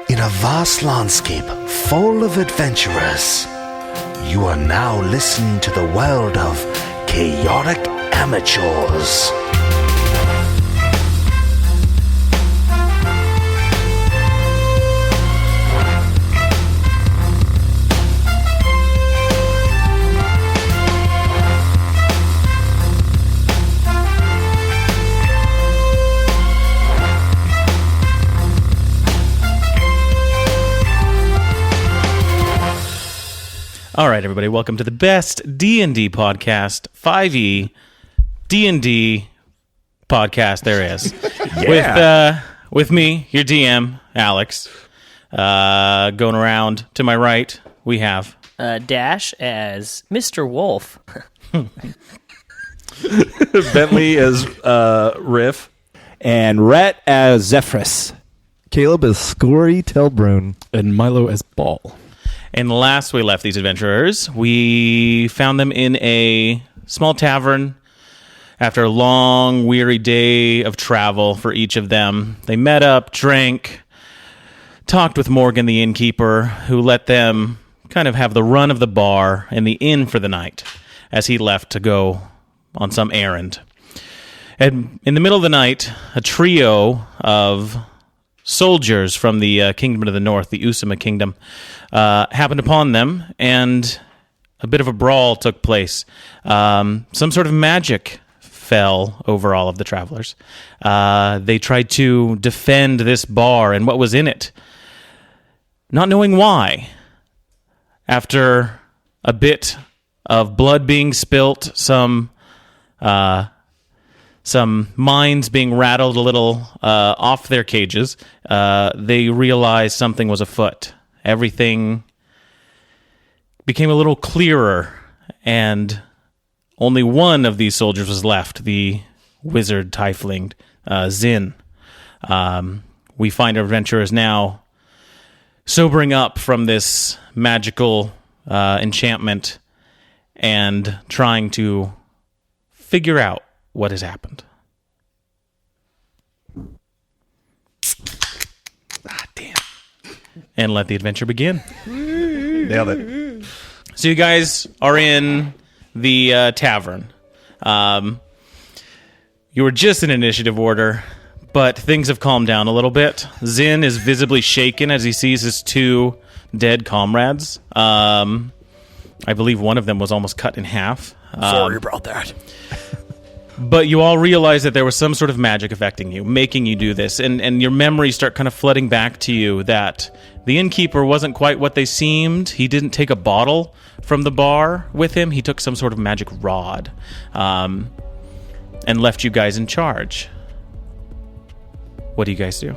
In a vast landscape full of adventurers, you are now listening to the world of chaotic amateurs. All right, everybody, welcome to the best D&D podcast, 5e D&D podcast there is. Yeah. With me, your DM, Alex. Going around to my right, we have... Dash as Mr. Wolf. Bentley as Riff. And Rhett as Zephyrus. Caleb as Scory Telbrun. And Milo as Ball. And last we left these adventurers, we found them in a small tavern after a long, weary day of travel for each of them. They met up, drank, talked with Morgan, the innkeeper, who let them kind of have the run of the bar and the inn for the night as he left to go on some errand. And in the middle of the night, a trio of soldiers from the Kingdom of the North, the Usama Kingdom, happened upon them, and a bit of a brawl took place. Some sort of magic fell over all of the travelers. They tried to defend this bar and what was in it, not knowing why. After a bit of blood being spilt, some minds being rattled a little off their cages, they realized something was afoot. Everything became a little clearer, and only one of these soldiers was left, the wizard tiefling, Zin. We find our adventurers now sobering up from this magical enchantment and trying to figure out what has happened. Damn. And let the adventure begin. Nailed it. So you guys are in the tavern. You were just in initiative order, but things have calmed down a little bit. Zin is visibly shaken as he sees his two dead comrades. I believe one of them was almost cut in half. Sorry about that. But you all realize that there was some sort of magic affecting you, making you do this, and your memories start kind of flooding back to you that the innkeeper wasn't quite what they seemed. He didn't take a bottle from the bar with him. He took some sort of magic rod and left you guys in charge. What do you guys do?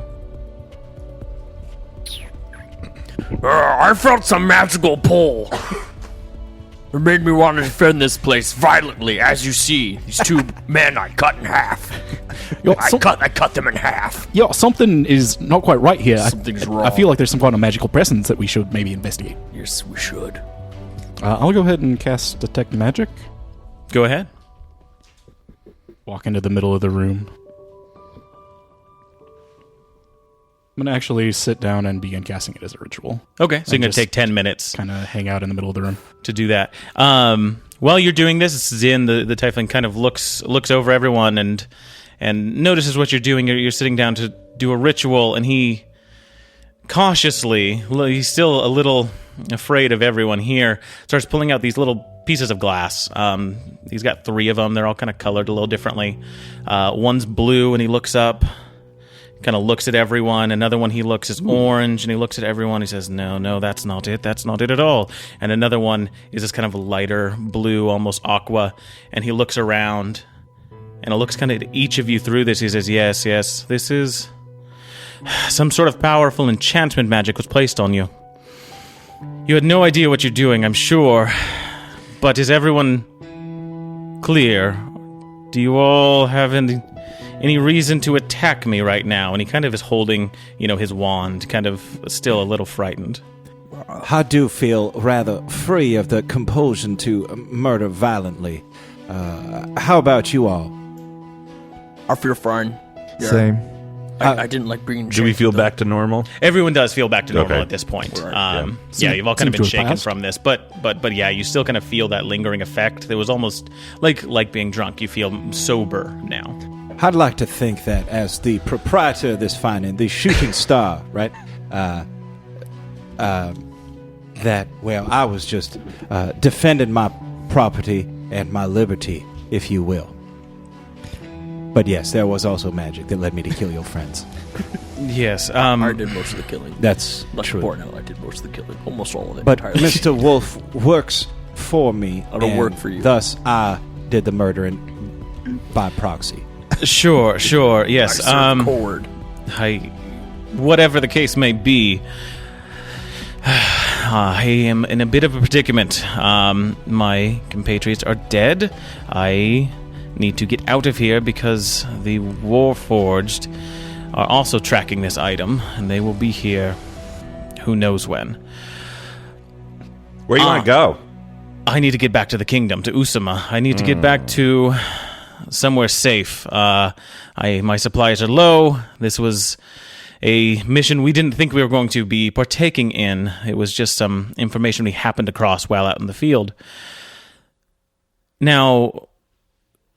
I felt some magical pull. It made me want to defend this place violently. As you see, these two men I cut in half. I cut them in half. Yo, something is not quite right here. Something's wrong. I feel like there's some kind of magical presence that we should maybe investigate. Yes, we should. I'll go ahead and cast Detect Magic. Go ahead. Walk into the middle of the room. I'm going to actually sit down and begin casting it as a ritual. Okay, so you're going to take 10 minutes. Kind of hang out in the middle of the room. To do that. While you're doing this, Zin, the tiefling, kind of looks over everyone and notices what you're doing. You're sitting down to do a ritual, and he cautiously, he's still a little afraid of everyone here, starts pulling out these little pieces of glass. He's got 3 of them. They're all kind of colored a little differently. One's blue, and he looks up, kind of looks at everyone. Another one he looks is orange, and he looks at everyone. He says, no, that's not it. That's not it at all. And another one is this kind of lighter blue, almost aqua, and he looks around, and it looks kind of at each of you through this. He says, yes, this is some sort of powerful enchantment magic was placed on you. You had no idea what you're doing, I'm sure, but is everyone clear? Do you all have any reason to attack me right now? And he kind of is holding, his wand, kind of still a little frightened. I do feel rather free of the compulsion to murder violently. How about you all? I feel fine. Yeah. Same. I didn't like being. Do we feel back to normal? Everyone does feel back to normal Okay. at this point. Yeah. Yeah, you've all kind of been Seems to have shaken passed. from this, but yeah, you still kind of feel that lingering effect. There was almost like being drunk. You feel sober now. I'd like to think that as the proprietor of this finding, the shooting star, right? That, well, I was just defending my property and my liberty, if you will. But yes, there was also magic that led me to kill your friends. Yes. I did most of the killing. That's Like true. point out, I did most of the killing, almost all of it. But entirely. Mr. Wolf works for me. I don't and work for you. Thus, I did the murdering by proxy. Sure. Yes. I serve cord. Whatever the case may be, I am in a bit of a predicament. My compatriots are dead. I need to get out of here because the Warforged are also tracking this item, and they will be here who knows when. Where do you want to go? I need to get back to the kingdom, to Usama. I need to get back to somewhere safe. My supplies are low. This was a mission we didn't think we were going to be partaking in. It was just some information we happened across while out in the field. Now,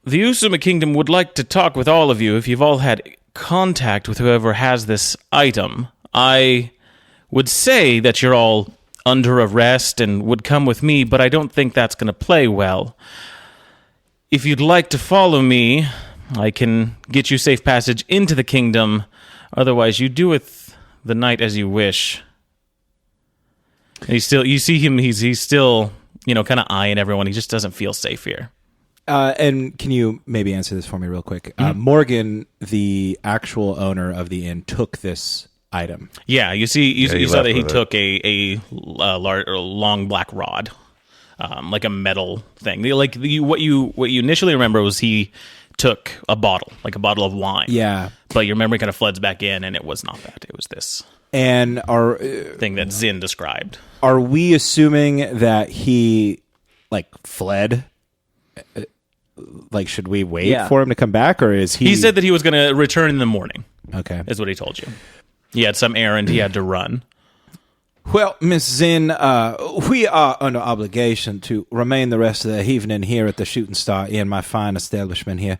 the Usama Kingdom would like to talk with all of you if you've all had contact with whoever has this item. I would say that you're all under arrest and would come with me, but I don't think that's going to play well. If you'd like to follow me, I can get you safe passage into the kingdom. Otherwise, you do with the night as you wish. You see him, he's still, kind of eyeing everyone. He just doesn't feel safe here. And can you maybe answer this for me real quick? Morgan, the actual owner of the inn, took this item. Yeah, you saw left that he with it. took a long black rod, like a metal thing. What you initially remember was he took a bottle, like a bottle of wine. Yeah. But your memory kind of floods back in, and it was not that. It was this And are thing that Zin described. we assuming that he, fled? Should we wait for him to come back, or is he... He said that he was going to return in the morning, Okay. is what he told you. He had some errand he had to run. Well, Miss Zin, we are under obligation to remain the rest of the evening here at the Shooting Star Inn, my fine establishment here.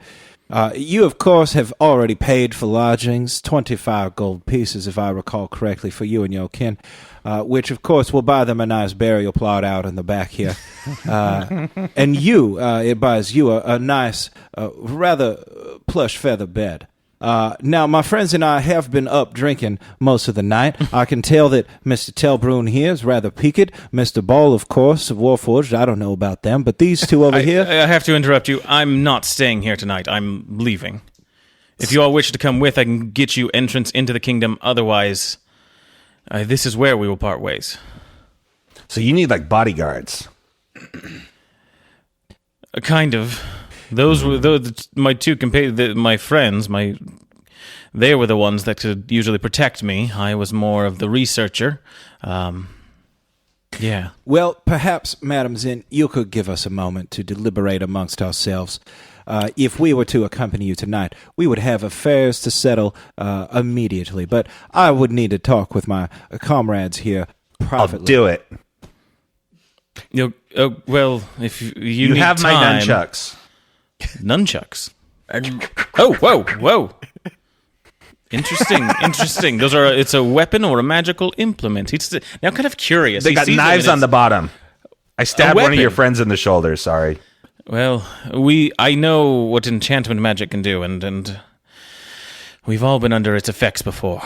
You, of course, have already paid for lodgings, 25 gold pieces, if I recall correctly, for you and your kin, which, of course, will buy them a nice burial plot out in the back here. And you, it buys you a nice, rather plush feather bed. Now, my friends and I have been up drinking most of the night. I can tell that Mr. Telbrun here is rather peaked. Mr. Ball, of course, of Warforged, I don't know about them, but these two over here... I have to interrupt you. I'm not staying here tonight. I'm leaving. If you all wish to come with, I can get you entrance into the kingdom. Otherwise, this is where we will part ways. So you need bodyguards. Kind of. Those were my two my friends. They were the ones that could usually protect me. I was more of the researcher. Yeah. Well, perhaps, Madam Zin, you could give us a moment to deliberate amongst ourselves. If we were to accompany you tonight, we would have affairs to settle immediately, but I would need to talk with my comrades here privately. I'll do it. Well, if you You need have my time- nunchucks. Nunchucks. And Oh, whoa. Interesting. It's a weapon or a magical implement. He's now kind of curious. They He got sees them knives and on the bottom. I stabbed one of weapon. your friends in the shoulder. Sorry. Well, I know what enchantment magic can do, and we've all been under its effects before.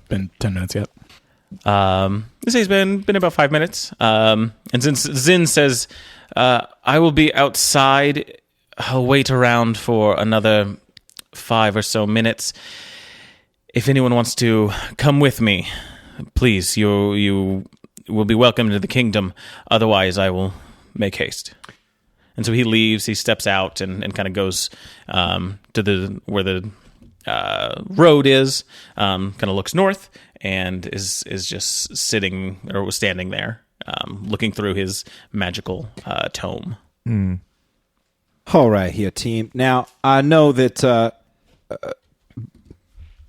Been 10 minutes yet. This has been about 5 minutes. And since Zin says, I will be outside, I'll wait around for another 5 or so minutes. If anyone wants to come with me, please, you will be welcome to the kingdom. Otherwise, I will make haste. And so he leaves, he steps out and kind of goes to where the road is, kind of looks north, and is just sitting or standing there, looking through his magical tome. All right here, team. Now, I know that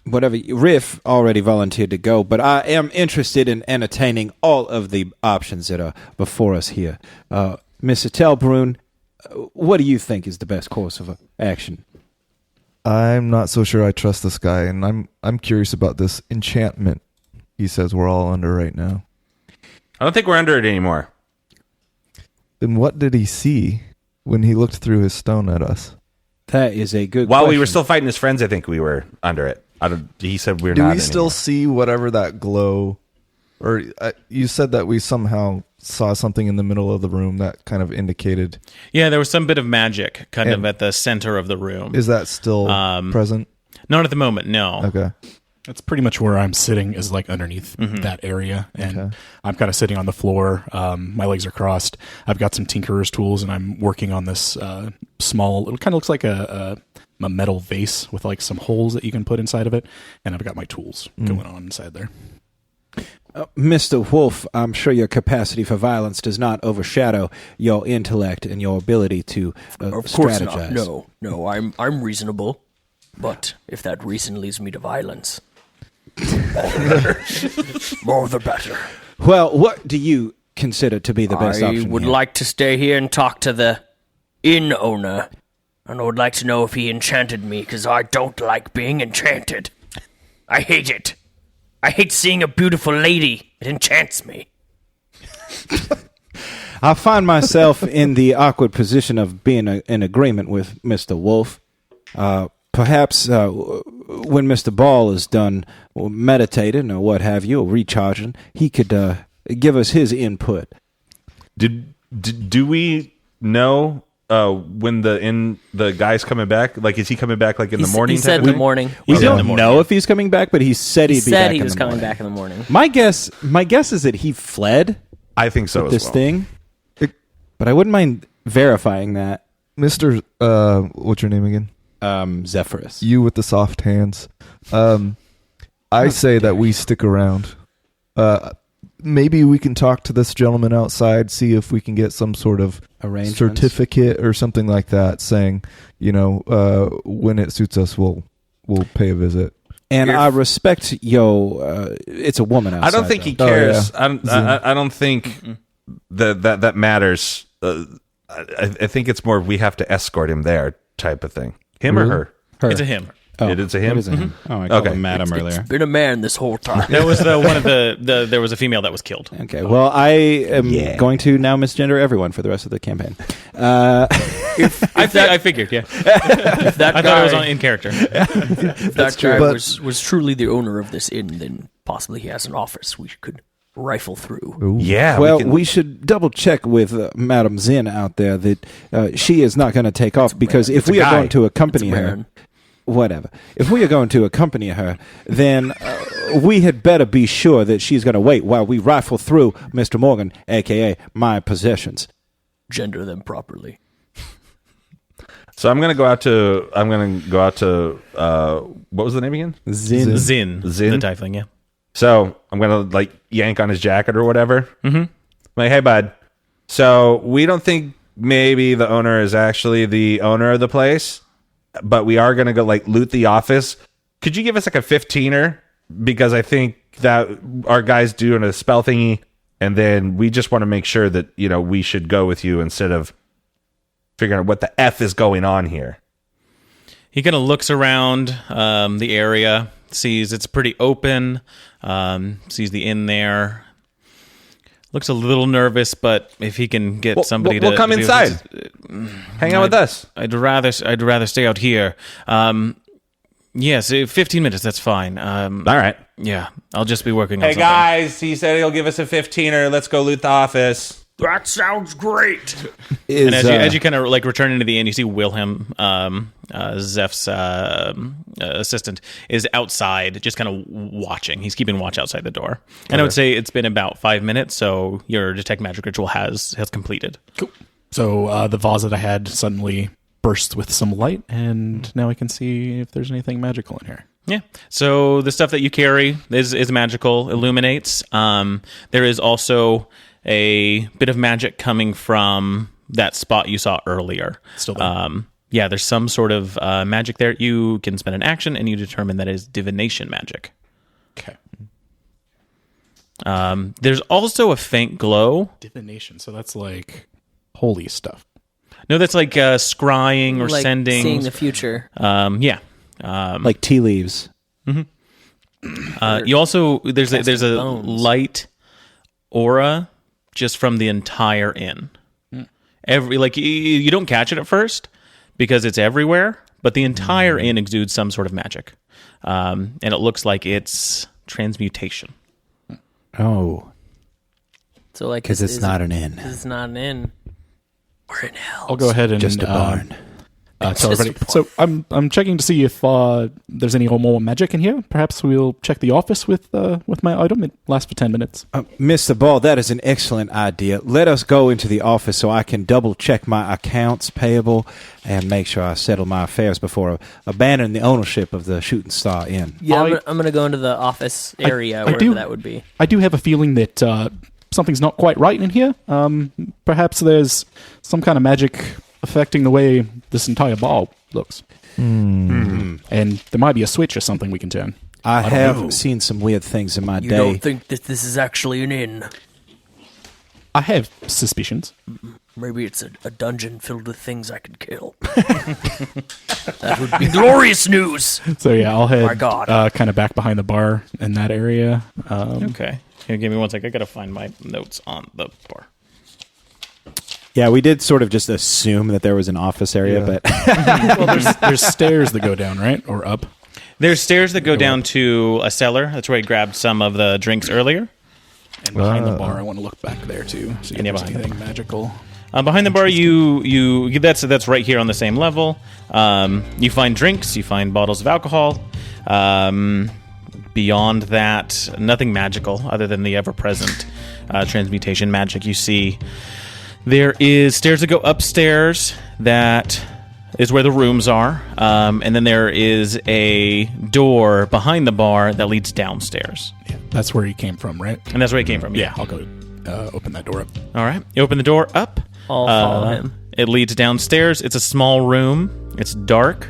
Riff already volunteered to go, but I am interested in entertaining all of the options that are before us here. Mr. Telbrun, what do you think is the best course of action? I'm not so sure I trust this guy, and I'm curious about this enchantment he says we're all under right now. I don't think we're under it anymore. Then what did he see when he looked through his stone at us? That is a good While question. we were still fighting his friends, I think we were under it. He said we're Do not we still anymore. see whatever that glow? Or you said that we somehow saw something in the middle of the room that kind of indicated. Yeah, there was some bit of magic kind of And- at the center of the room. Is that still present? Not at the moment, no. Okay. That's pretty much where I'm sitting, is like underneath that area. And Okay. I'm kind of sitting on the floor. My legs are crossed. I've got some tinkerer's tools, and I'm working on this small, it kind of looks like a metal vase with like some holes that you can put inside of it. And I've got my tools going on inside there. Mr. Wolf, I'm sure your capacity for violence does not overshadow your intellect and your ability to Of course strategize. not. No, I'm reasonable. But if that reason leads me to violence, more the better. Well, what do you consider to be the best I option would here? like to stay here and talk to the inn owner. And I would like to know if he enchanted me, because I don't like being enchanted. I hate it. I hate seeing a beautiful lady. It enchants me. I find myself in the awkward position of being in agreement with Mr. Wolf. Perhaps when Mr. Ball is done meditating or what have you, or recharging, he could give us his input. Do we know when the guy's coming back? Like, is he coming back like in the morning? He said type in of the thing? morning. We Okay. don't know if he's coming back, but he said He he'd be said back he in was the coming morning. back in the morning. My guess is that he fled I think so. this as well. thing, but I wouldn't mind verifying that. Mr. What's your name again? Zephyrus. You with the soft hands. I say that we stick around. Maybe we can talk to this gentleman outside, see if we can get some sort of Arrangements. certificate or something like that saying, when it suits us, we'll pay a visit. And I respect it's a woman outside. I don't think he though. cares. Oh, yeah. I don't think that matters. I think it's more we have to escort him there type of thing. Him or her? Her. It's a him. Oh, It is a him? It is a him. Oh, I called Okay. him Madam earlier. It's been a man this whole time. That was one of the there was a female that was killed. Okay, well, I am going to now misgender everyone for the rest of the campaign. I figured, yeah. If that I guy, thought it was in character. if that true. guy But- was truly the owner of this inn, then possibly he has an office we could rifle through. Yeah. Well, can- we should double check with Madam Zinn out there that she is not going to take off, because if we are guy. going to accompany It's a her, man. whatever. If we are going to accompany her, then we had better be sure that she's going to wait while we rifle through Mr. Morgan, a.k.a. my possessions. Gender them properly. So I'm gonna go out to what was the name again? Zinn. Zin, Zin? the tiefling, yeah. So I'm gonna like yank on his jacket or whatever. Mm-hmm. Like, hey bud. So we don't think maybe the owner is actually the owner of the place, but we are gonna go like loot the office. Could you give us like a 15er? Because I think that our guy's doing a spell thingy, and then we just want to make sure that we should go with you instead of figuring out what the F is going on here. He kind of looks around the area, sees it's pretty open, sees the inn there. Looks a little nervous, but if he can get somebody we'll to come to be with inside. us- Hang out with us. I'd rather stay out here. Yes, 15 minutes. That's fine. All right. Yeah, I'll just be working on Hey something. guys, he said he'll give us a 15er. Let's go loot the office. That sounds great. And as you kind of like return into the inn, you see Wilhelm, Zeph's assistant, is outside, just kind of watching. He's keeping watch outside the door. And I would say it's been about 5 minutes, so your detect magic ritual has completed. Cool. So the vase that I had suddenly bursts with some light, and now I can see if there's anything magical in here. Yeah. So the stuff that you carry is magical, illuminates. There is also a bit of magic coming from that spot you saw earlier. Still there. Yeah, there's some sort of magic there. You can spend an action, and you determine that is divination magic. Okay. There's also a faint glow. Divination. So that's like holy stuff. No, that's like scrying or like sending. seeing the future. Yeah. Like tea leaves. You also there's a bones. light aura just from the entire inn. You don't catch it at first because it's everywhere, but the entire inn exudes some sort of magic, and it looks like it's transmutation. Oh, So like, because it's not an inn. It's not an inn. We're in hell. I'll go ahead and Just a barn. tell everybody. So I'm checking to see if there's any more magic in here. Perhaps we'll check the office with my item. It lasts for 10 minutes. Mr. Ball, that is an excellent idea. Let us go into the office so I can double check my accounts payable and make sure I settle my affairs before abandoning the ownership of the Shooting Star Inn. Yeah, I'm gonna go into the office area, wherever that would be. I do have a feeling that something's not quite right in here. Perhaps there's some kind of magic affecting the way this entire bar looks. And there might be a switch or something we can turn. I have seen some weird things in my You day. don't think that this is actually an inn? I have suspicions. Maybe it's a dungeon filled with things I could kill. That would be glorious news. So yeah, I'll head My God. kind of back behind the bar in that area. Okay. Here, give me one sec. I gotta find my notes on the bar. Yeah, we did sort of just assume that there was an office area, but Well, there's stairs that go down, right? Or up. There's stairs that go down to a cellar. That's where I grabbed some of the drinks earlier. And behind the bar, I want to look back there too. See if And yeah, there's behind anything magical. Behind the bar, you that's right here on the same level. You find drinks, you find bottles of alcohol. Beyond that, nothing magical other than the ever-present transmutation magic. You see, there is stairs that go upstairs. That is where the rooms are, and then there is a door behind the bar that leads downstairs. Yeah, that's where he came from, right? And that's where he came from. Yeah, I'll go open that door up. All right. You open the door up. I'll follow him. It leads downstairs. It's a small room. It's dark.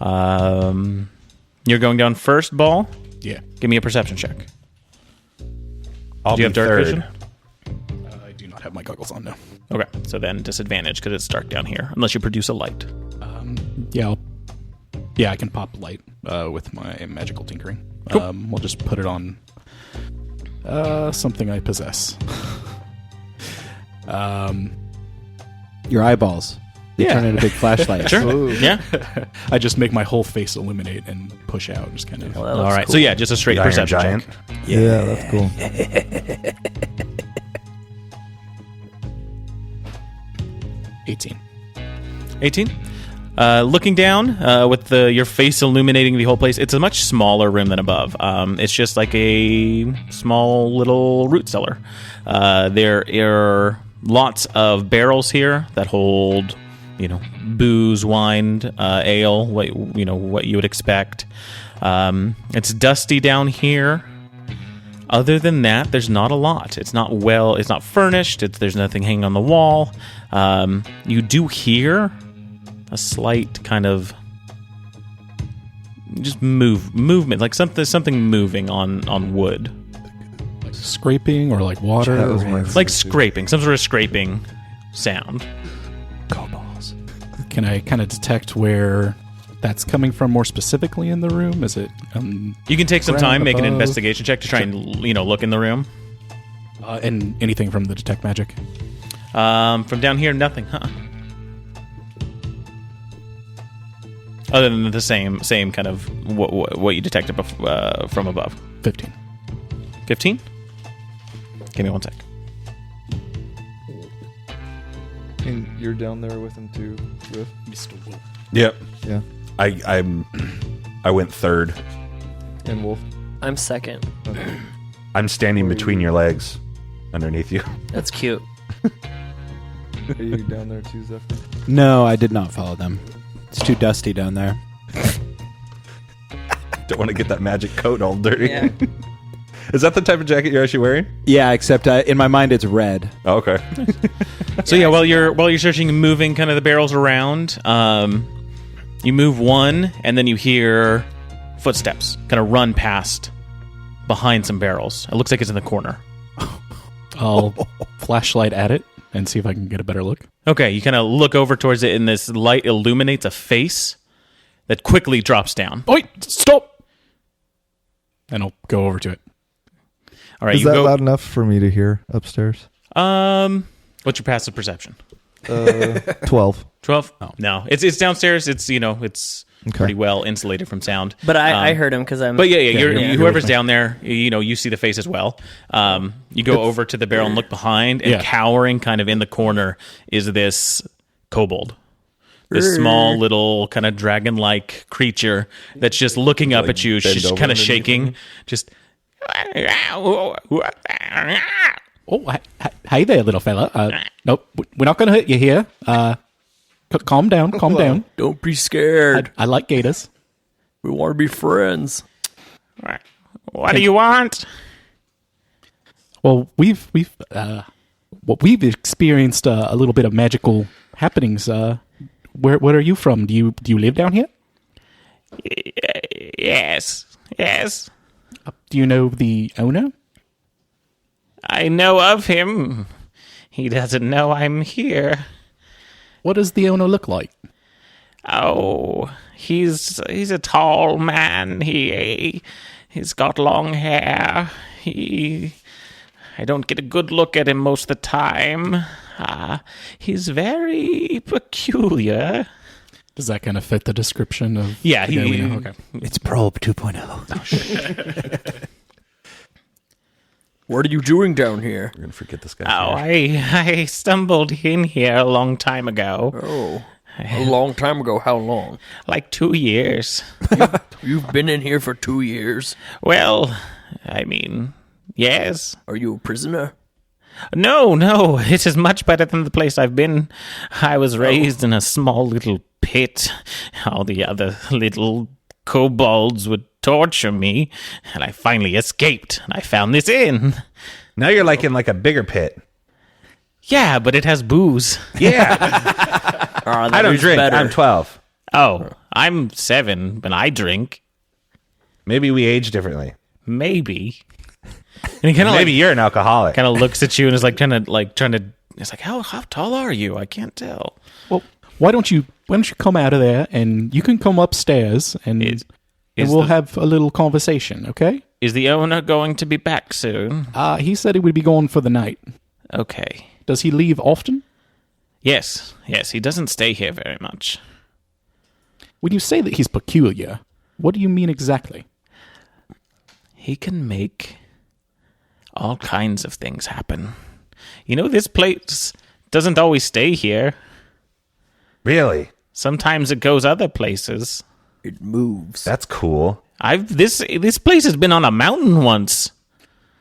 You're going down first, Ball. Yeah. Give me a perception check. I'll Do you have be dark third. vision? I do not have my goggles on now. Okay. So then disadvantage because it's dark down here unless you produce a light. Yeah, I can pop light with my magical tinkering. We'll just put it on something I possess. your eyeballs. They turn into big flashlights. Sure. Yeah. I just make my whole face illuminate and push out, just kind of. Well, that All looks right. cool. So yeah, just a straight The Iron perception Giant. check. Yeah, that's cool. 18. 18. Looking down with your face illuminating the whole place, it's a much smaller room than above. It's just like a small little root cellar. There are lots of barrels here that hold, booze, wine, ale, what you would expect. It's dusty down here. Other than that, there's not a lot. It's not furnished. There's nothing hanging on the wall. You do hear a slight kind of just movement, like something moving on wood, Like scraping or like water? That was or- my like scraping, some sort of scraping sound. Coballs. Can I kind of detect where that's coming from more specifically in the room? Is it You can take some Ground time, make an above. investigation check to try and look in the room. and anything from the detect magic? From down here, nothing, huh? Other than the same kind of what you detected from above. 15. 15? Give me one sec. And you're down there with him too, Riff? Mr. Wolf. Yep. Yeah. I went third. And Wolf? I'm second. Okay. I'm standing between your legs, underneath you. That's cute. Are you down there too, Zephyr? No, I did not follow them. It's too dusty down there. Don't want to get that magic coat all dirty. Yeah. Is that the type of jacket you're actually wearing? Yeah, except in my mind it's red. Oh, okay. So yeah, while you're searching and moving kind of the barrels around, you move one, and then you hear footsteps kind of run past behind some barrels. It looks like it's in the corner. I'll flashlight at it and see if I can get a better look. Okay, you kind of look over towards it, and this light illuminates a face that quickly drops down. Wait, stop! And I'll go over to it. All right, Is you that go. loud enough for me to hear upstairs? What's your passive perception? 12. 12? Oh. No, it's downstairs. It's pretty well insulated from sound. But I heard him because I'm. But yeah, whoever's with me. down there, you see the face as well. You go over to the barrel and look behind, and cowering kind of in the corner is this kobold. This small little kind of dragon-like creature that's just looking up at you, kind of shaking. Just. Oh, hey there, little fella. Nope, we're not going to hurt you here. Calm down, calm down. Don't be scared. I like gators. We want to be friends. What do you want? Well, we've experienced a little bit of magical happenings. Where are you from? Do you live down here? Yes. Do you know the owner? I know of him. He doesn't know I'm here. What does the owner look like? Oh, he's a tall man. He's got long hair. I don't get a good look at him most of the time. He's very peculiar. Does that kind of fit the description of? Yeah, okay. It's Probe 2.0. What are you doing down here? We're gonna forget this guy. Oh, I stumbled in here a long time ago. Oh, a long time ago. How long? Like 2 years. You've been in here for 2 years. Well, I mean, yes. Are you a prisoner? No, it is much better than the place I've been. I was raised in a small little pit. All the other little kobolds would torture me, and I finally escaped, and I found this inn. Now you're like in like a bigger pit. Yeah, but it has booze. Yeah. I don't drink. better. I'm 12. Oh, I'm 7, and I drink. Maybe we age differently. Maybe. And he kind of Maybe you're an alcoholic. kind of looks at you and is like trying to. It's like, how tall are you? I can't tell. Well, why don't you come out of there and you can come upstairs and we'll have a little conversation, okay? Is the owner going to be back soon? He said he would be gone for the night. Okay. Does he leave often? Yes, he doesn't stay here very much. When you say that he's peculiar, what do you mean exactly? He can make all kinds of things happen. You know, this place doesn't always stay here. Really? Sometimes it goes other places. It moves. That's cool. This place has been on a mountain once.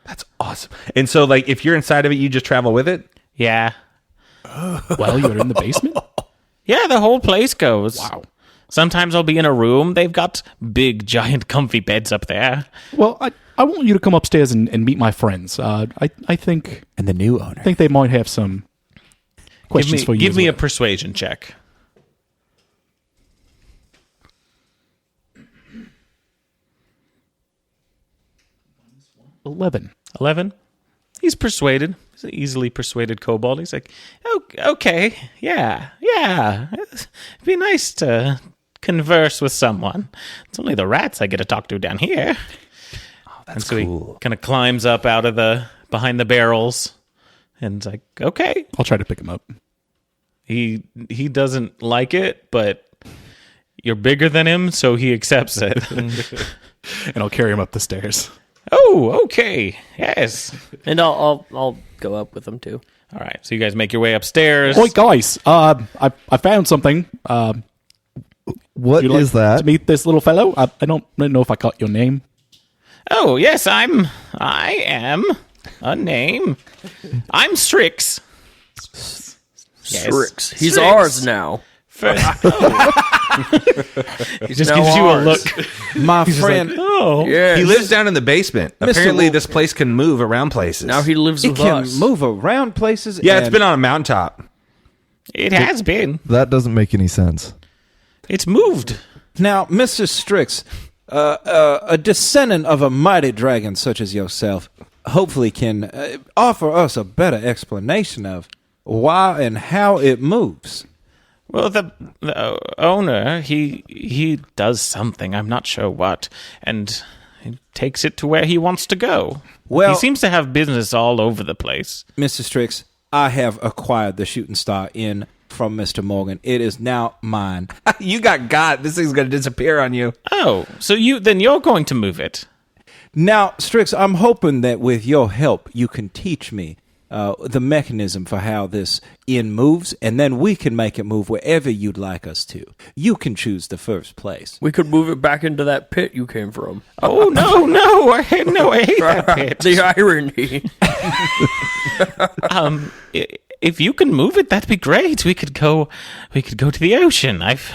That's awesome. And so, like, if you're inside of it, you just travel with it? Yeah. While you're in the basement? Yeah, the whole place goes. Wow. Sometimes I'll be in a room. They've got big, giant, comfy beds up there. Well, I want you to come upstairs and meet my friends. I think... And the new owner. I think they might have some questions for you. Give as me a well. persuasion check. $11. 11? He's persuaded. He's an easily persuaded kobold. He's like, oh, okay, yeah. It'd be nice to converse with someone. It's only the rats I get to talk to down here. Oh, and so he kind of climbs up out of behind the barrels, and it's like, okay. I'll try to pick him up. He doesn't like it, but you're bigger than him, so he accepts it. And I'll carry him up the stairs. Oh, okay, yes. And I'll go up with them too. All right, so you guys make your way upstairs. Oi, guys! I found something. What Would you like is that? to meet this little fellow? I don't know if I caught your name. Oh, yes, I am a name. I'm Strix. Yes. Strix. He's Strix. ours now. First, oh, He just gives you a look. My friend, Oh, Yeah. He lives down in the basement. Apparently, this place can move around places. Now he lives he with can us. move around places. yeah, it's and- been on a mountaintop. it has been. That doesn't make any sense. It's moved. Now, Mr. Strix, a descendant of a mighty dragon such as yourself, hopefully can offer us a better explanation of why and how it moves. Well, the owner, he does something. I'm not sure what, and he takes it to where he wants to go. Well- he seems to have business all over the place. Mr. Strix, I have acquired the Shooting Star Inn from Mr. Morgan. It is now mine. You got. This thing's going to disappear on you. Oh, so you're going to move it? Now, Strix, I'm hoping that with your help, you can teach me the mechanism for how this inn moves, and then we can make it move wherever you'd like us to. You can choose the first place. We could move it back into that pit you came from. Oh no! I hate that pit. The irony. If you can move it, that'd be great. We could go to the ocean. I've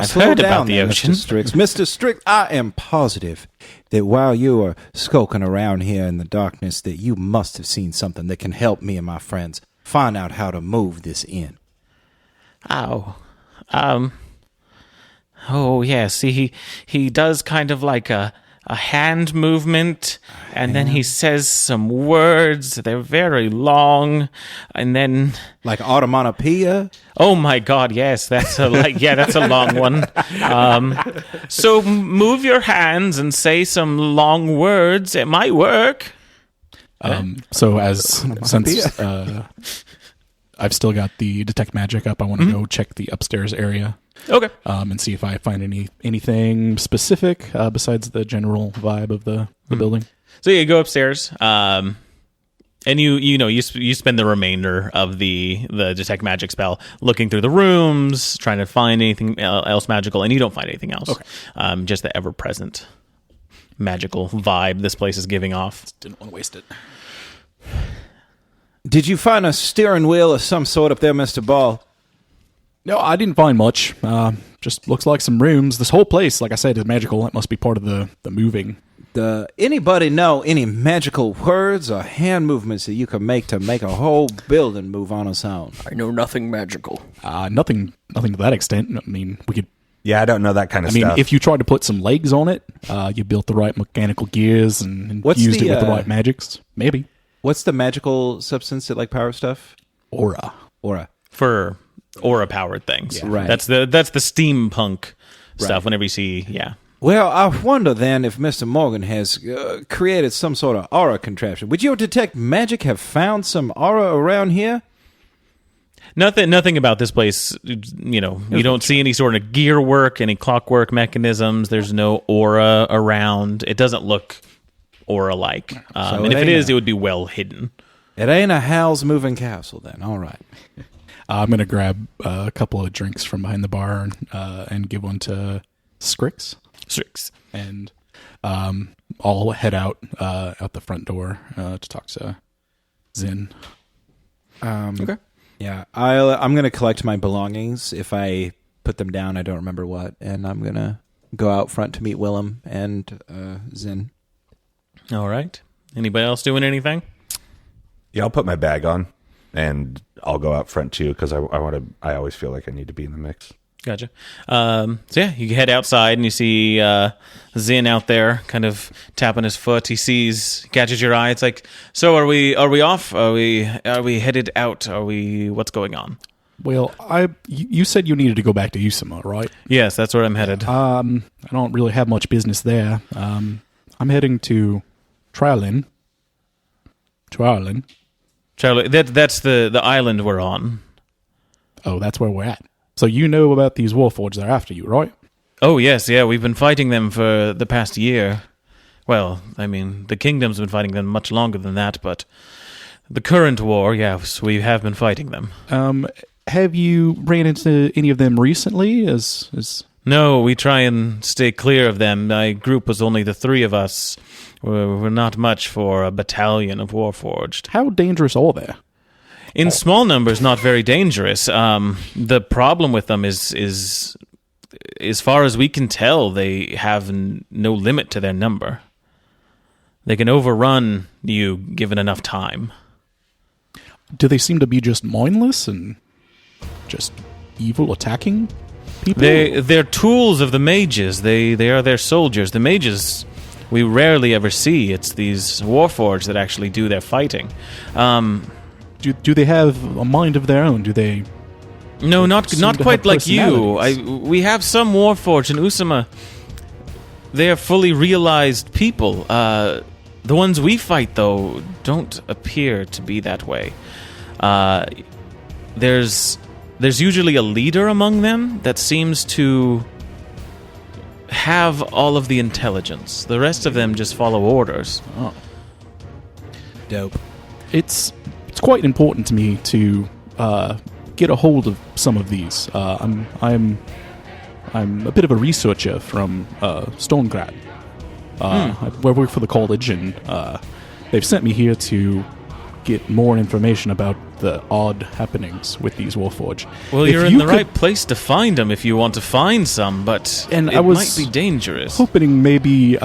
Slow heard down about the there, ocean. Mr. Strix. Mr. Strix, I am positive that while you are skulking around here in the darkness, that you must have seen something that can help me and my friends find out how to move this inn. Oh, oh yes. He does kind of like a hand movement, and then he says some words. They're very long, and then Like onomatopoeia? oh my God, yes, that's a long one. So move your hands and say some long words. It might work. So since I've still got the detect magic up, I want to go check the upstairs area. Okay. And see if I find anything specific besides the general vibe of the building. So you go upstairs, and you spend the remainder of the detect magic spell looking through the rooms, trying to find anything else magical, and you don't find anything else. Okay. Just the ever present magical vibe this place is giving off. Didn't want to waste it. Did you find a steering wheel of some sort up there, Mr. Ball? No, I didn't find much. Just looks like some rooms. This whole place, like I said, is magical. It must be part of the moving. Anybody know any magical words or hand movements that you can make to make a whole building move on its own? I know nothing magical. Nothing to that extent. I mean, we could. Yeah, I don't know that kind of stuff. If you tried to put some legs on it, you built the right mechanical gears and used it with the right magics, maybe. What's the magical substance that like power stuff? Aura. For aura-powered things. Yeah. Right. That's the steampunk stuff whenever you see, yeah. Well, I wonder then if Mr. Morgan has created some sort of aura contraption. Would your detect magic have found some aura around here? Nothing about this place, you don't see any sort of gear work, any clockwork mechanisms. There's no aura around. It doesn't look aura-like. And if it is, it would be well hidden. It ain't a Hal's Moving Castle then. All right. I'm going to grab a couple of drinks from behind the bar and give one to Strix. And I'll head out the front door to talk to Zin. Okay. Yeah, I'm going to collect my belongings. If I put them down, I don't remember what. And I'm going to go out front to meet Willem and Zin. All right. Anybody else doing anything? Yeah, I'll put my bag on, and I'll go out front too because I want to. I always feel like I need to be in the mix. Gotcha. So yeah, you head outside and you see Zin out there, kind of tapping his foot. Catches your eye. It's like, so are we off? Are we headed out? What's going on? Well, you said you needed to go back to Usama, right? Yes, that's where I'm headed. I don't really have much business there. I'm heading to Trialin. Charlie, that's the island we're on. Oh, that's where we're at. So you know about these warforged that are after you, right? Oh, yes, yeah. We've been fighting them for the past year. Well, I mean, the kingdom's been fighting them much longer than that, but the current war, yes, we have been fighting them. Have you ran into any of them recently? No, we try and stay clear of them. My group was only the three of us. We're not much for a battalion of warforged. How dangerous are they? In small numbers, not very dangerous. The problem with them is as far as we can tell, they have no limit to their number. They can overrun you given enough time. Do they seem to be just mindless and just evil, attacking people? They're tools of the mages. They are their soldiers. The mages we rarely ever see. It's these warforged that actually do their fighting. Do they have a mind of their own? Do they? No, not quite like you. personalities. We have some warforged in Usama. They are fully realized people. The ones we fight, though, don't appear to be that way. There's usually a leader among them that seems to have all of the intelligence. The rest of them just follow orders. Oh. Dope. It's quite important to me to get a hold of some of these. I'm a bit of a researcher from Stonegrad. I work for the college, and they've sent me here to get more information about the odd happenings with these Warforged. Well, you're in the right place to find them if you want to find some, but it might be dangerous. Hoping maybe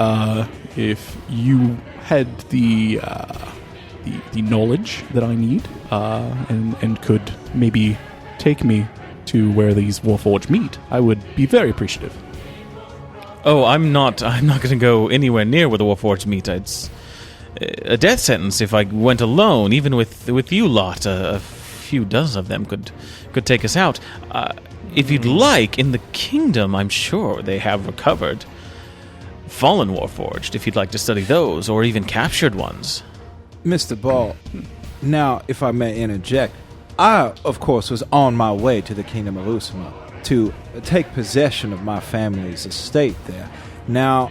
if you had the knowledge that I need, and could maybe take me to where these Warforged meet, I would be very appreciative. Oh, I'm not going to go anywhere near where the Warforged meet. It's a death sentence if I went alone. Even with you lot, a few dozen of them could take us out. If you'd like, in the kingdom, I'm sure they have recovered fallen Warforged, if you'd like to study those, or even captured ones. Mr. Ball, now, if I may interject, I, of course, was on my way to the Kingdom of Usama to take possession of my family's estate there. Now,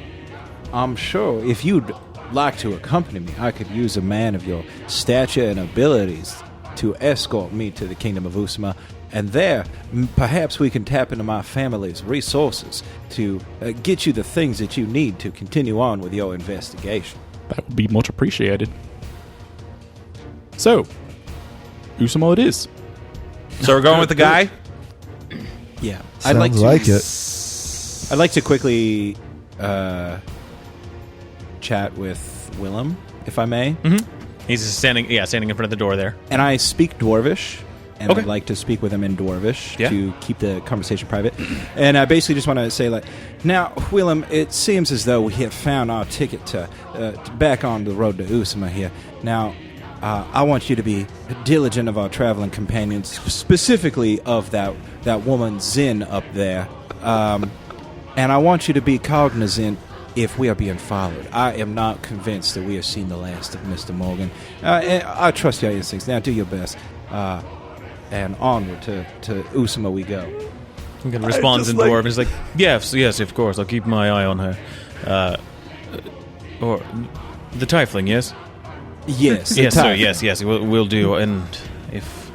I'm sure if you'd like to accompany me, I could use a man of your stature and abilities to escort me to the Kingdom of Usama, and there, perhaps we can tap into my family's resources to get you the things that you need to continue on with your investigation. That would be much appreciated. So, Usama it is. So we're going with the guy? Yeah. Sounds like it. I'd like to quickly chat with Willem, if I may. Mm-hmm. He's just standing in front of the door there. And I speak Dwarvish, and Okay. I'd like to speak with him in Dwarvish Yeah. to keep the conversation private. And I basically just want to say, now, Willem, it seems as though we have found our ticket to back on the road to Usama here. Now, I want you to be diligent of our traveling companions, specifically of that woman Zin up there. And I want you to be cognizant if we are being followed. I am not convinced that we have seen the last of Mr. Morgan. And I trust your instincts. Now do your best. And onward to Usama we go. He responds in Dwarf. He's like, yes, of course. I'll keep my eye on her. Or the Tiefling, yes? Yes. Yes, sir. Yes. We'll do. And if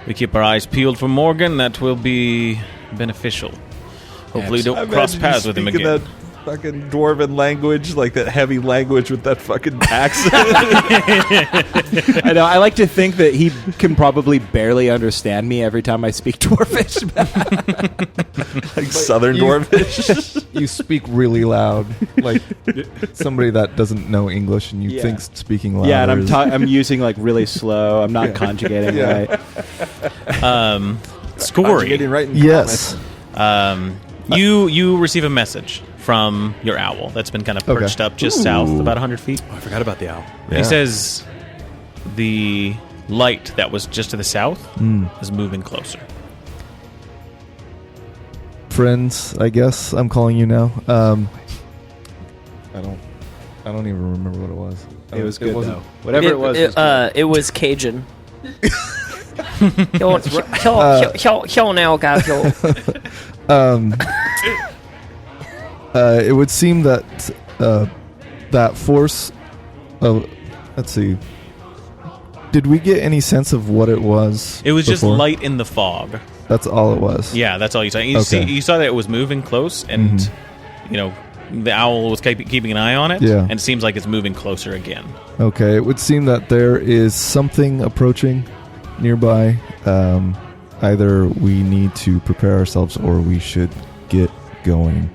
we keep our eyes peeled for Morgan, that will be beneficial. Hopefully, don't cross paths with him again. That fucking dwarven language, like that heavy language with that fucking accent. I know. I like to think that he can probably barely understand me every time I speak Dwarvish. Like Southern Dwarvish. You speak really loud, like somebody that doesn't know English, and you think speaking loud. Yeah, and I'm using really slow. I'm not conjugating right. Scory. Getting right in Yes. You receive a message from your owl that's been kind of perched up just south, about 100 feet. I forgot about the owl. He says the light that was just to the south is moving closer. Friends, I guess I'm calling you now. I don't even remember what it was. It was good wasn't- though. Whatever it was. It was Cajun. He'll now go. It would seem that that force. Let's see. Did we get any sense of what it was? It was just before? light in the fog. That's all it was. Yeah, that's all you saw. You saw that it was moving close, and the owl was keeping an eye on it. Yeah. And it seems like it's moving closer again. Okay, it would seem that there is something approaching nearby. Either we need to prepare ourselves, or we should get going.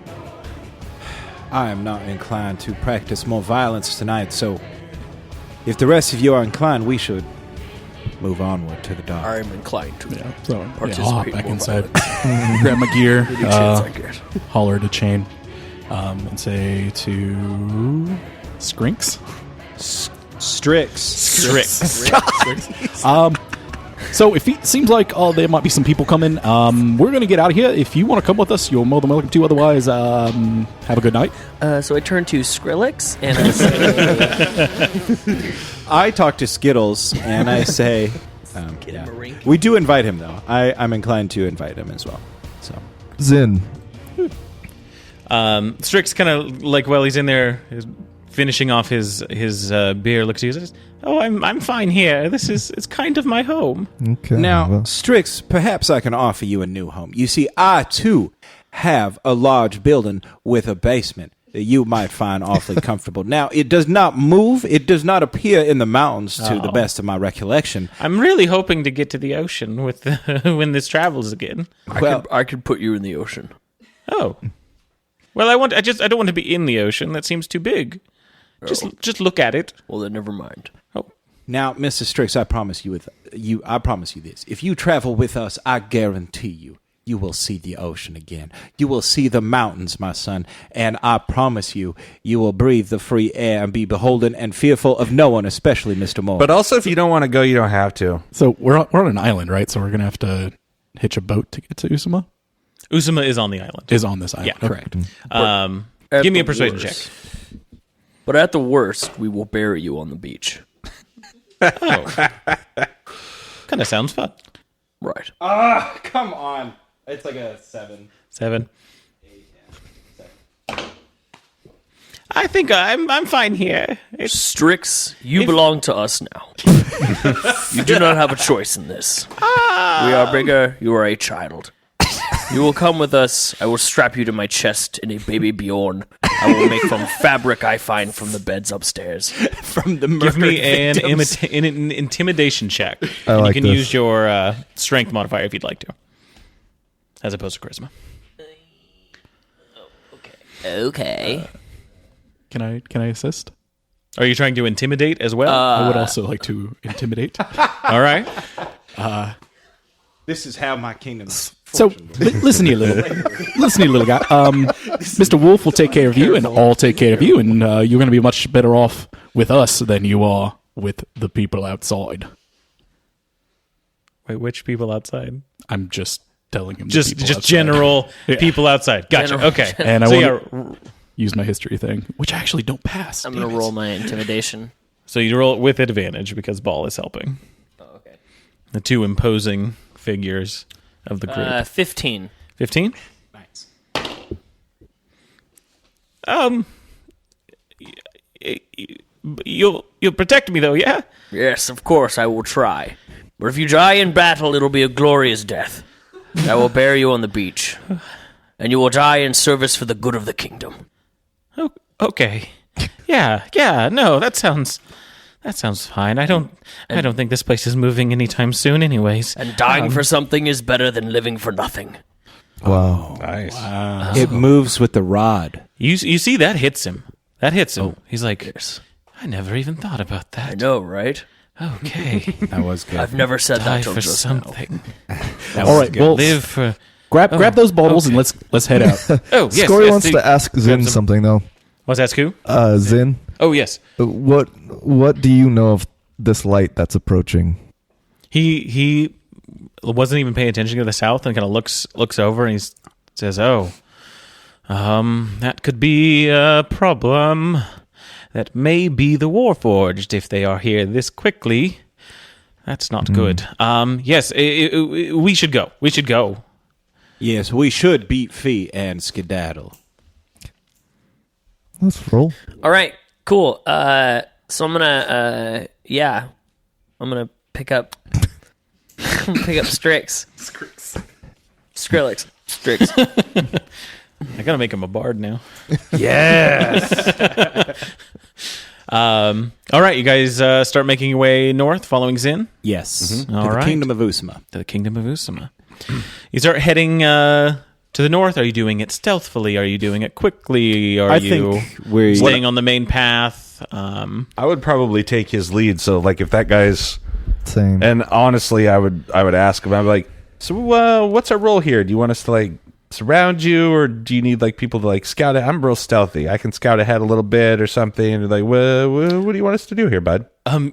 I am not inclined to practice more violence tonight, so if the rest of you are inclined, we should move onward to the dark. I'm inclined to. Yeah, so Participate I'll hop back more inside, grab my gear, Any chance I get. holler to Chain, and say to Skrinks. Strix. So if it seems like there might be some people coming, we're going to get out of here. If you want to come with us, you're more than welcome to. Otherwise, have a good night. So I turn to Skrillex and I say, I talk to Skittles and I say, Get him a ring. we do invite him though. I'm inclined to invite him as well. So Zin, Strix kind of like while he's in there finishing off his beer, looks at you and says, "Oh, I'm fine here. It's kind of my home." okay. now, well, Strix, perhaps I can offer you a new home. You see, I too have a large building with a basement that you might find awfully comfortable. Now, it does not move. It does not appear in the mountains to the best of my recollection. I'm really hoping to get to the ocean with when this travels again. I could put you in the ocean. Oh, well, I don't want to be in the ocean. That seems too big. Just look at it. Well, then never mind. Oh, Now, Mr. Strix, I promise you this. If you travel with us, I guarantee you will see the ocean again. You will see the mountains, my son, and I promise you will breathe the free air and be beholden and fearful of no one, especially Mr. Moore. But also, if you don't want to go, you don't have to. So we're on an island, right? So we're going to have to hitch a boat to get to Usama? Usama is on the island. Is on this island. Yeah, correct. At Give me a the persuasion worst. check. But at the worst, we will bury you on the beach. Oh, kind of sounds fun. Right. come on. It's like a 7. 7. I think I'm fine here. Strix, you belong to us now. You do not have a choice in this. We are bigger. You are a child. You will come with us. I will strap you to my chest in a baby Bjorn. I will make from fabric I find from the beds upstairs. From the Give me victims. an intimidation check. I And like you can this. use your strength modifier if you'd like to, as opposed to charisma. okay. Can I assist? Are you trying to intimidate as well? I would also like to intimidate. All right. This is how my kingdom is. So listen here, little guy. Mr. Wolf will take care of you, and I'll take care of you, and you're going to be much better off with us than you are with the people outside. Wait, which people outside? I'm just telling him. Just the people outside. general Yeah. people outside. Gotcha. General- Okay. And I so want to use my history thing, which I actually don't pass. I'm going to roll my intimidation. so you roll it with advantage because Ball is helping. Oh, okay. The two imposing figures of the group. 15. 15? Nice. You'll protect me though, yeah? Yes, of course, I will try. But if you die in battle, it'll be a glorious death. I will bury you on the beach. And you will die in service for the good of the kingdom. Oh, okay. Yeah. No, that sounds fine. I don't think this place is moving anytime soon anyways. And dying for something is better than living for nothing. wow. Nice. It moves with the rod. You see that hits him. That hits him. He's like, Yes. I never even thought about I that. know, right? Okay. That was good. I've never said Die that till for just something. All right, well, Live for grab those bottles and let's head out. Oh, yes. Scory yes, wants the- to ask Zin some- something though. What's that, Scoo? Zin, Oh, yes. what do you know of this light that's approaching? He wasn't even paying attention to the south and kind of looks over and he says, "Oh, that could be a problem. That may be the Warforged if they are here this quickly. That's not good. Yes, we should go. We should go. Yes, we should beat feet and skedaddle. Let's roll. All right, cool. So I'm going to, I'm going to pick up Strix. Skrillex. Strix. I gotta make him a bard now." All right, you guys start making your way north, following Zin Yes. To All the right. kingdom of Usama. to the kingdom of Usama. You start heading to the north? Are you doing it stealthily? Are you doing it quickly? Are I you think we're staying on the main path? I would probably take his lead. So, like, if that guy's Same. and honestly, I would ask him. I'm like, so what's our role here? Do you want us to like surround you, or do you need like people to like scout it? I'm real stealthy. I can scout ahead a little bit or something. And like, what do you want us to do here, bud?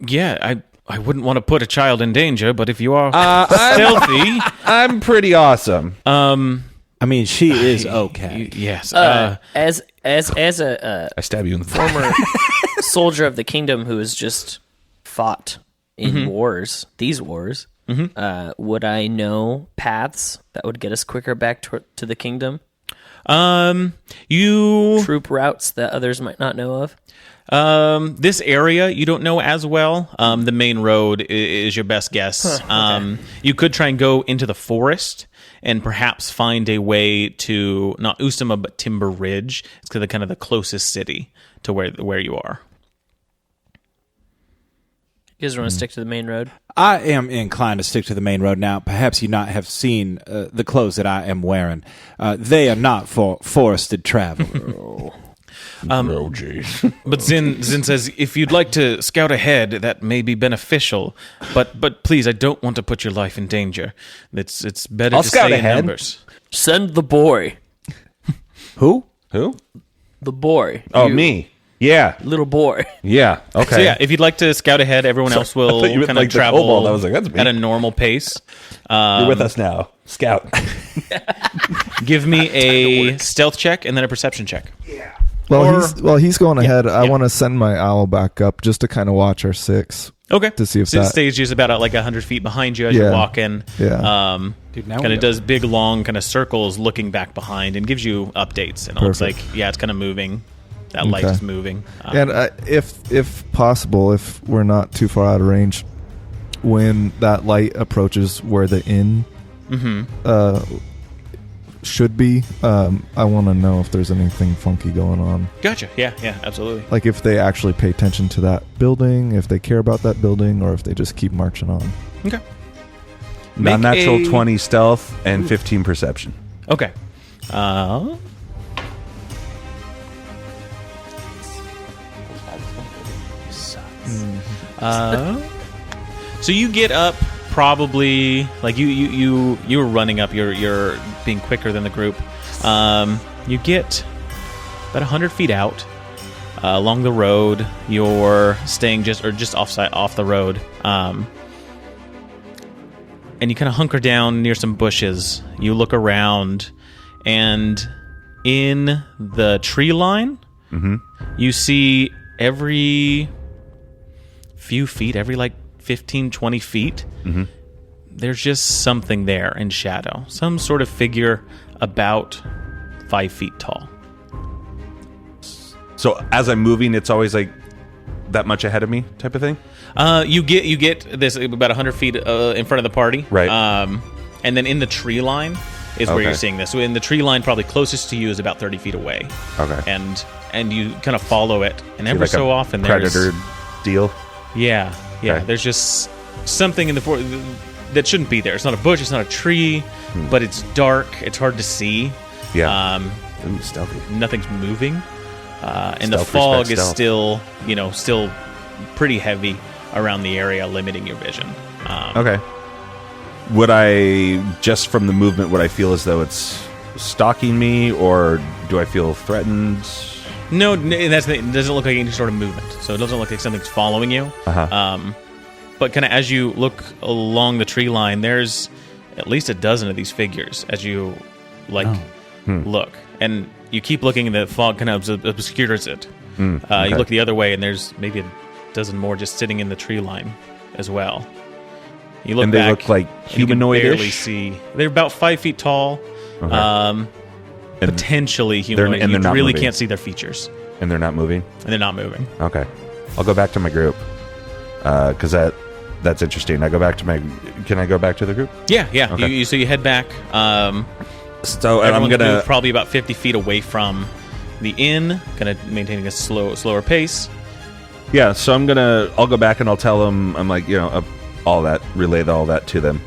Yeah, I wouldn't want to put a child in danger, but if you are stealthy, I'm pretty awesome. I mean, she is okay. yes. As a I stab you in the former soldier of the kingdom who has just fought in these wars, would I know paths that would get us quicker back to the kingdom? You Troop routes that others might not know of? this area you don't know as well. The main road is your best guess. You could try and go into the forest and perhaps find a way to not Usama but Timber Ridge. It's kind of the closest city to where you are. You guys want to stick to the main road? I am inclined to stick to the main road now. Perhaps you not have seen the clothes that I am wearing. They are not for forested travel. But Zin says, if you'd like to scout ahead, that may be beneficial. But please, I don't want to put your life in danger. It's better I'll to scout stay ahead. in numbers. Send the boy. Who? The boy. Oh, You me. Yeah. Little boy. Yeah. Okay. So yeah, if you'd like to scout ahead, everyone else will thought you meant kind of like the travel kobold. I was like, that's me. at a normal pace. You're with us now. Scout. Give me a stealth check and then a perception check. While he's going ahead, I want to send my owl back up just to kind of watch our six. Okay. To see if so the that- stage is about like 100 feet behind you as you're walking. Yeah. Dude, now Kind we of got- does big, long kind of circles looking back behind and gives you updates. And it looks like, Perfect. yeah, it's kind of moving. That light Okay. is moving. And if possible, if we're not too far out of range, when that light approaches where the inn should be, I want to know if there's anything funky going on. Gotcha. Yeah, absolutely. Like if they actually pay attention to that building, if they care about that building, or if they just keep marching on. Okay. Non-natural Make a- 20 stealth and 15 perception. Okay. So you get up probably like you were running up. You're being quicker than the group. You get about 100 feet out along the road. You're staying just off the road. And you kind of hunker down near some bushes. You look around, and in the tree line, you see every few feet, every like 15, 20 feet, there's just something there in shadow. Some sort of figure about 5 feet tall. So as I'm moving, it's always like that much ahead of me type of thing? You get this about 100 feet in front of the party. Right. And then in the tree line is where Okay. you're seeing this. So in the tree line, probably closest to you is about 30 feet away. Okay. And you kind of follow it. And every Like so a often predator there's... deal? Yeah. Okay. There's just something in the forest that shouldn't be there. It's not a bush, it's not a tree, but it's dark. It's hard to see. Yeah. Ooh, stealthy. Nothing's moving. And the Stealth fog respects is stealth. still pretty heavy around the area, limiting your vision. Okay. Would I, just from the movement, would I feel as though it's stalking me, or do I feel threatened? No, that's the thing. It doesn't look like any sort of movement, so it doesn't look like something's following you. But kind of as you look along the tree line, there's at least a dozen of these figures as you look, and you keep looking, and the fog kind of obscures it. You look the other way, and there's maybe a dozen more just sitting in the tree line as well. You look And they back, look like and you can humanoid-ish? barely see. They're about 5 feet tall. And Potentially humanoid. and they're You not really moving. can't see their features, and they're not moving? and they're not moving. Okay. I'll go back to my group. Because that's interesting. I go back to my... Can I go back to the group? Yeah. Okay. So you head back. So, and I'm Everyone's going to... probably about 50 feet away from the inn, kind of maintaining a slower pace. Yeah, so I'll go back and I'll tell them, relay all that to them.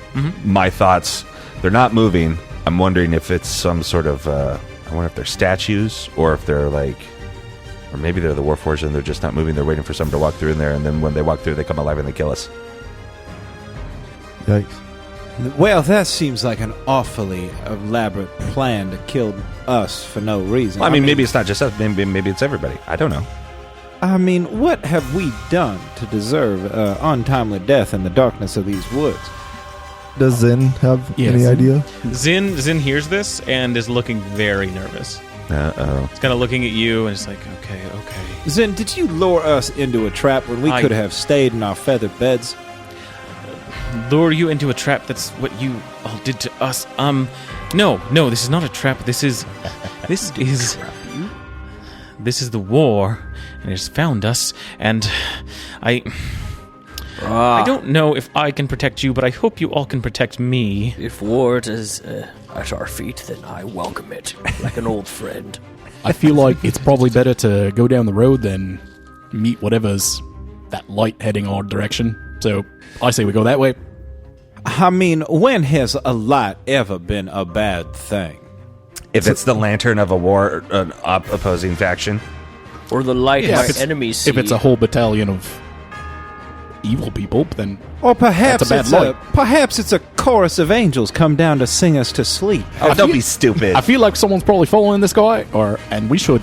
My thoughts, they're not moving. I'm wondering if it's some sort of, I wonder if they're statues or if they're like, or maybe they're the Warforged and they're just not moving. They're waiting for someone to walk through in there, and then when they walk through, they come alive and they kill us. Yikes. Well, that seems like an awfully elaborate plan to kill us for no reason. Well, I mean, maybe it's not just us. Maybe it's everybody. I don't know. I mean, what have we done to deserve untimely death in the darkness of these woods? Does Zin have any idea? Zin hears this and is looking very nervous. Uh-oh. It's kind of looking at you and it's like, okay. Zin, did you lure us into a trap when we could have stayed in our feathered beds? Lure you into a trap? That's what you all did to us. No, this is not a trap. This is the war, and it has found us, and I don't know if I can protect you, but I hope you all can protect me. If war is at our feet, then I welcome it like an old friend. I feel like it's probably better to go down the road than meet whatever's that light heading our direction. So I say we go that way. I mean, when has a light ever been a bad thing? If it's the lantern of a war, an opposing faction. Or the light Yeah, our if it's- enemies see. If it's a whole battalion of evil people, then Or perhaps That's a bad light. perhaps it's a chorus of angels come down to sing us to sleep. Oh, don't be stupid. I feel like someone's probably following this guy, and we should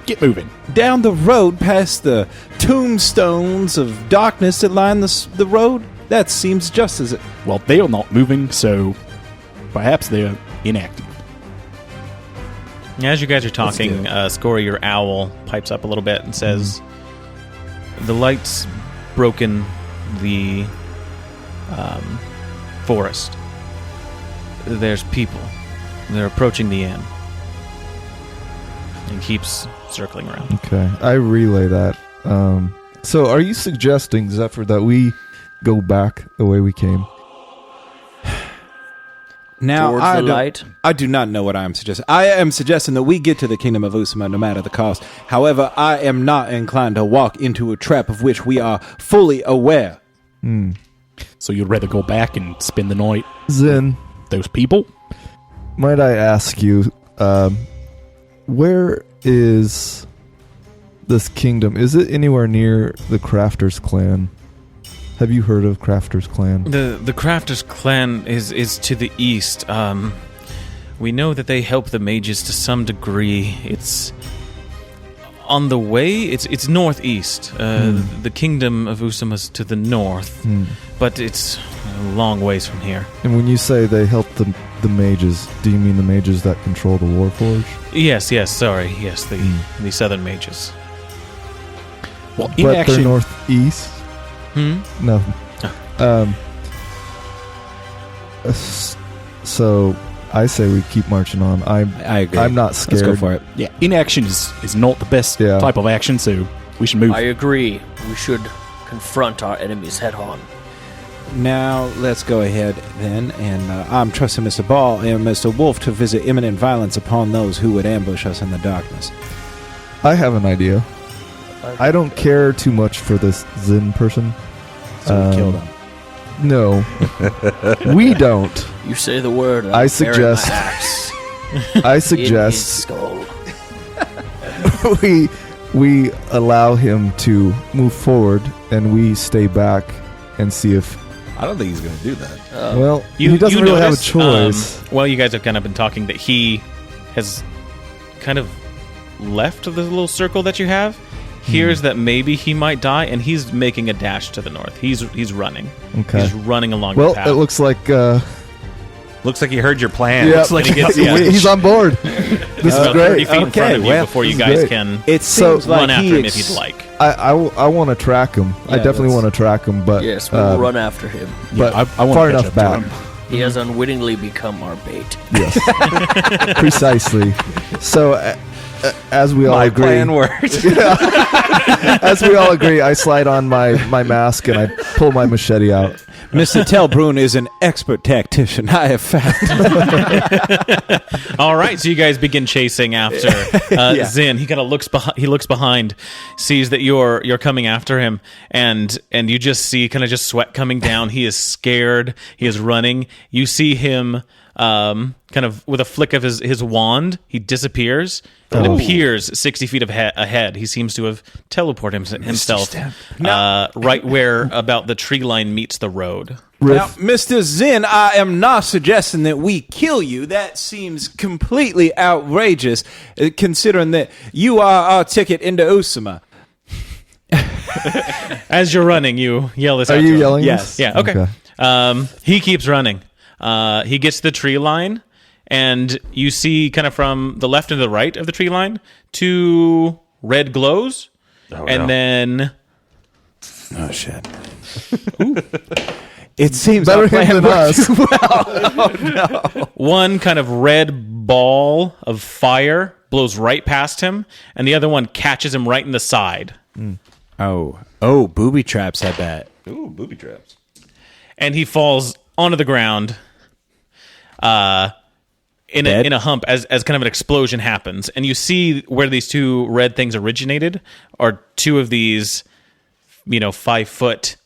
get moving. Down the road past the tombstones of darkness that line the road, that seems just as it... Well, they are not moving, so perhaps they're inactive. As you guys are talking, Scory, your owl, pipes up a little bit and says, the light's broken the forest. There's people. They're approaching the inn. And keeps circling around. Okay, I relay that. So are you suggesting, Zephyr, that we go back the way we came? Now, Towards the light? I do not know what I am suggesting. I am suggesting that we get to the kingdom of Usama no matter the cost. However, I am not inclined to walk into a trap of which we are fully aware. So you'd rather go back and spend the night Zin, those people? might I ask you, where is this kingdom? Is it anywhere near the Crafters clan? Have you heard of Crafters clan? The Crafters clan is to the east. We know that they help the mages to some degree. It's on the way. It's northeast. The kingdom of Usama's to the north, but it's a long ways from here. And when you say they help the mages, do you mean the mages that control the Warforged? Yes. Sorry. Yes, the southern mages. Well, But they're northeast? No. So I say we keep marching on. I agree. I'm not scared. Let's go for it. Yeah, inaction is not the best type of action, so we should move. I agree. We should confront our enemies head on. Now, let's go ahead then, and I'm trusting Mr. Ball and Mr. Wolf to visit imminent violence upon those who would ambush us in the darkness. I have an idea. I don't care too much for this Zin person. So we killed him. No, we don't. You say the word. and I I'll suggest- bury my axe I in his suggest skull. we allow him to move forward, and we stay back and see if. I don't think he's going to do that. Well, he doesn't really have a choice. Well, you guys have kind of been talking that he has kind of left the little circle that you have. Hears that maybe he might die, and he's making a dash to the north. He's running. Okay. He's running along Well, the path. it looks like. Looks like he heard your plan. Yeah, Looks like he gets- yeah. he's on board. This is about great. 30 feet in front of you before you this is guys great. can It So- seems like run after he him if you'd like. I want to track him. I Yeah, definitely let's- want to track him, but Yes, we'll run after him. but I wanna far catch enough up to back. him. He has unwittingly become our bait. Yes, precisely. So, as we all My agree, plan worked. as we all agree, I slide on my mask and I pull my machete out. Mr. Telbrun is an expert tactician, I have found. All right, so you guys begin chasing after Zin. He kind of looks behind. He looks behind, sees that you're coming after him, and you just see kind of just sweat coming down. He is scared. He is running. You see him kind of with a flick of his wand, he disappears and appears 60 feet ahead. He seems to have teleported himself right where about the tree line meets the road. Now, Mr. Zinn, I am not suggesting that we kill you. That seems completely outrageous, considering that you are our ticket into Usama. As you're running, you yell this out. Are you to him. yelling? Yes. This? Yeah, okay. He keeps running. He gets to the tree line, and you see kind of from the left and the right of the tree line 2 red glows, then... Oh, shit. It seems Better our him plan than worked us. too well. Oh, no. one kind of red ball of fire blows right past him, and the other one catches him right in the side. Oh, booby traps, I bet. Ooh, booby traps. And he falls onto the ground in a hump as kind of an explosion happens. And you see where these 2 red things originated are 2 of these, 5-foot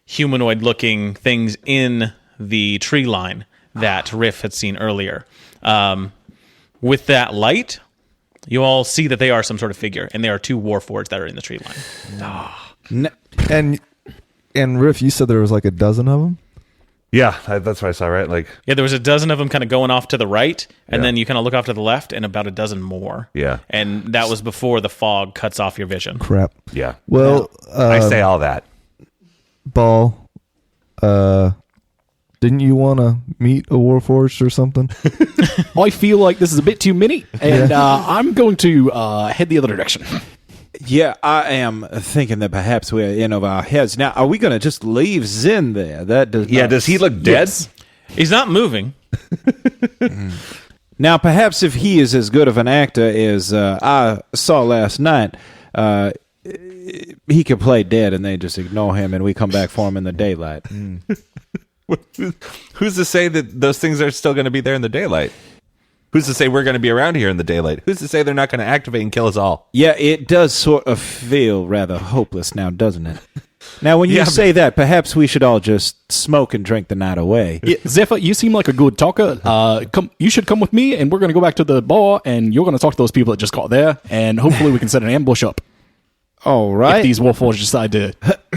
humanoid-looking things in the tree line that Riff had seen earlier. With that light, you all see that they are some sort of figure, and there are 2 warforged that are in the tree line. And Riff, you said there was like a dozen of them? Yeah, that's what I saw, right? Like, Yeah, there was a dozen of them kind of going off to the right, and then you kind of look off to the left, and about a dozen more. Yeah. And that was before the fog cuts off your vision. Crap. yeah. Well, I say all that. Ball, didn't you want to meet a Warforged or something? I feel like this is a bit too many, and I'm going to head the other direction. Yeah, I am thinking that perhaps we're in over our heads. Now, are we going to just leave Zinn there? That does Yeah, not- does he look dead? He's not moving. Now, perhaps if he is as good of an actor as I saw last night, he could play dead and they just ignore him and we come back for him in the daylight. Who's to say that those things are still going to be there in the daylight? Who's to say we're going to be around here in the daylight? Who's to say they're not going to activate and kill us all? Yeah, it does sort of feel rather hopeless now, doesn't it? Now, when you say that, perhaps we should all just smoke and drink the night away. Yeah, Zephyr, you seem like a good talker. You should come with me, and we're going to go back to the bar, and you're going to talk to those people that just got there, and hopefully we can set an ambush up All right. if these Warforged decide to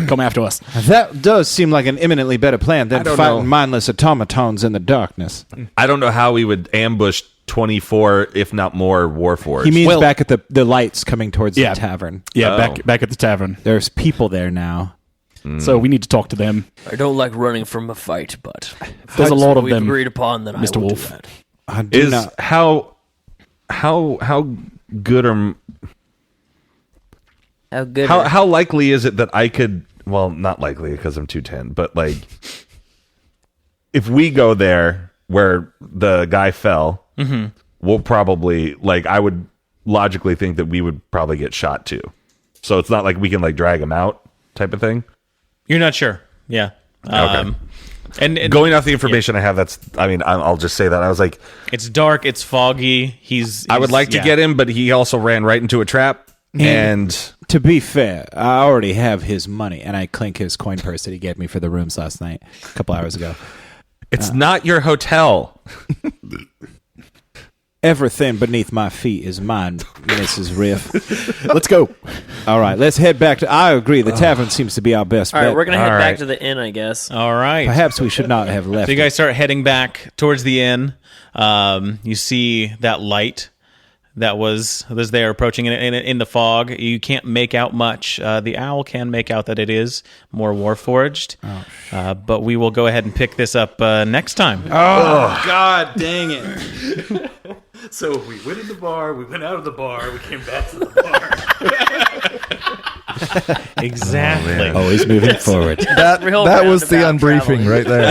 come after us. That does seem like an imminently better plan than I don't fighting know. mindless automatons in the darkness. I don't know how we would ambush 24, if not more, Warforged. He means Well- back at the lights coming towards Yeah. the tavern. Yeah, Oh. back at the tavern. There's people there now. So we need to talk to them. I don't like running from a fight, but if There's a that's lot what of we've them, agreed upon, then Mr. I will Wolf. do that. I do Is not. how good or How good? how likely is it that I could? Well, not likely because I'm 210, but like, if we go there where the guy fell, we'll probably I would logically think that we would probably get shot too. So it's not like we can drag him out type of thing. You're not sure. Yeah. Okay. And Going off the information I have, I'll just say that I was like, it's dark. It's foggy. I would like to get him, but he also ran right into a trap. And To be fair, I already have his money, and I clink his coin purse that he gave me for the rooms last night, a couple hours ago. it's not your hotel. Everything beneath my feet is mine, Mrs. Riff. Let's go. All right, let's head back to... I agree, the tavern seems to be our best All right, bet. we're gonna head All back right. to the inn, I guess. All right. Perhaps we should not have left. So you guys start heading back towards the inn. You see that light that was there approaching in the fog. You can't make out much. The owl can make out that it is more Warforged. But we will go ahead and pick this up next time. Oh, God dang it. So we went in the bar, we went out of the bar, we came back to the bar. Exactly. Always moving forward. That Real was the roundabout unbriefing traveling. right there.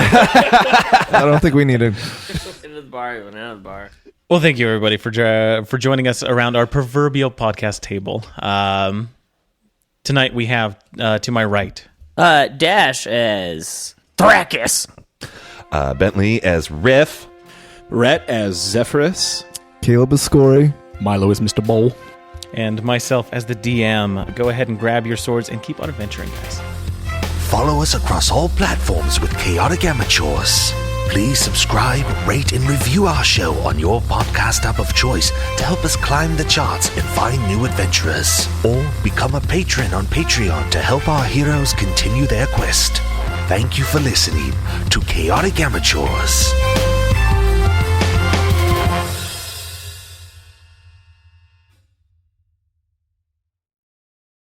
I don't think we need to. Into the bar, went out of the bar. Well, thank you everybody for joining us around our proverbial podcast table. Tonight we have to my right. Dash as Thrakus. Bentley as Riff. Rhett as Zephyrus. Caleb Ascori. Milo is Mr. Bowl. And myself as the DM. Go ahead and grab your swords and keep on adventuring, guys. Follow us across all platforms with Chaotic Amateurs. Please subscribe, rate, and review our show on your podcast app of choice to help us climb the charts and find new adventurers. Or become a patron on Patreon to help our heroes continue their quest. Thank you for listening to Chaotic Amateurs.